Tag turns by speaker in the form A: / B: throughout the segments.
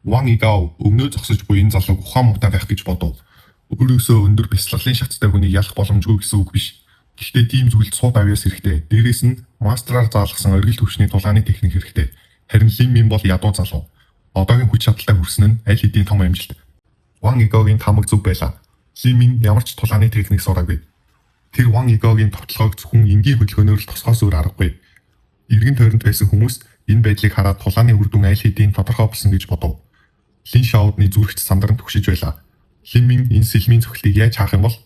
A: Ван Игao өвнөө зогсож буй энэ залууг ухаан муутай байх гэж бодов. Өөрөөсөө өндөр бяцлаглалын шаттай хүнийг ялах боломжгүй гэсэн үг биш. Гэхдээ тийм зүйлд сууд авьяас хэрэгтэй. Дээрээс нь мастраар заалгасан оргил төвчний тулааны техник хэрэгтэй. Харин Лин Мин бол ядуу залуу. Одоогийн хүч чадалтай хүрсэн нь аль хэдийн том амжилт. Ван Игаогийн тамаг зүг байлаа. Лин Мин ямар ч тулааны техник сураагүй. Тэр Ван Игаогийн тогтолгоог зөвхөн энгийн хөдөлгөөнөөр л тосгоос өөр аргагүй. Иргэн тойронд байсан хүмүүс энэ байдлыг хараад тулааны үр дүн аль хэдийн тодорхой болсон гэж бодов. Лин Шаодны зүрхт сандран түгшиж байлаа. Лин Мин энэ сэлмийн цохилтыг яаж хаах юм бол?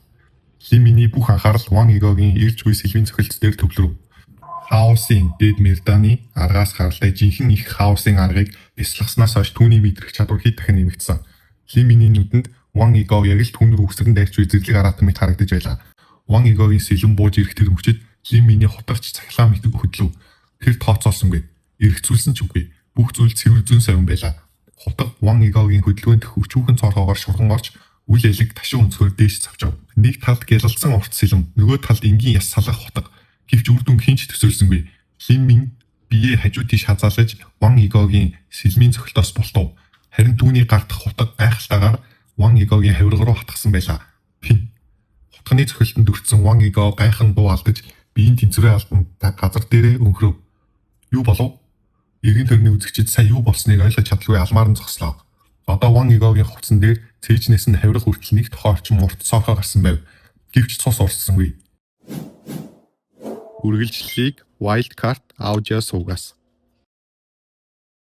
A: Лин Миний бүх анхаарал Ван Игаогийн ирж буй сэлмийн цохилт дээр төвлөрөв. Хаосын дэд Мерданы аргаас харалтай жинхэнэ их хаосын аргыг бяцлагснаас хойш түүний мэдрэх чадвар хэд дахин нэмэгдсэн. Лин Миний нүдэнд Ван Игao яг л түүнэр үгсрэн дайрч буй зэрлэг аратан мэт харагдаж байлаа. Ван Игаогийн сэлэн бууж ирэх тэр мөчөд Лин Миний хотгоч цахилгаан мэт хөдлөв. Тэр тооцоолсонгүй. Эргэцүүлсэн ч үгүй. Бүх зүйл цэвэр зүүн совин байлаа. Хотго Ван Игаогийн хөдөлгөөнд өчүүхэн цорхоогоор шурган орж үл элэг ташин өнцгөр дээш цавчав. Нэг талд гялалцсан урт сэлэм, нөгөө талд энгийн яс салах хотго. Гэвч үр дүн хинч төсөөлсөнгүй. Лин Мин биеэ хажуу тийш хазаалж Ван Игаогийн сэлмийн цохилтоос болтов. Харин түүний гардах хотго гайхалтайгаар Ван Игаогийн хавирга руу хатгсан байлаа. Пин. Хотгоны цохилтонд өртсөн Ван Игao гайхан дуу алдаж биеийн тэнцвэрээ алдан газар дээрээ өнхрөв. Юу болов? Иргэн тойрны үзэгчид сая юу болсныг ойлгож чадалгүй алмаар нь зогслоо. Одоо Ван Игаогийн хувцсан дээр цээжнээс нь хавирга хүртэл нэг тохоо орчим урт цоохоо гарсан байв. Гэвч цус урссангүй. Үргэлжлэлийг Wildcard Audio суугаас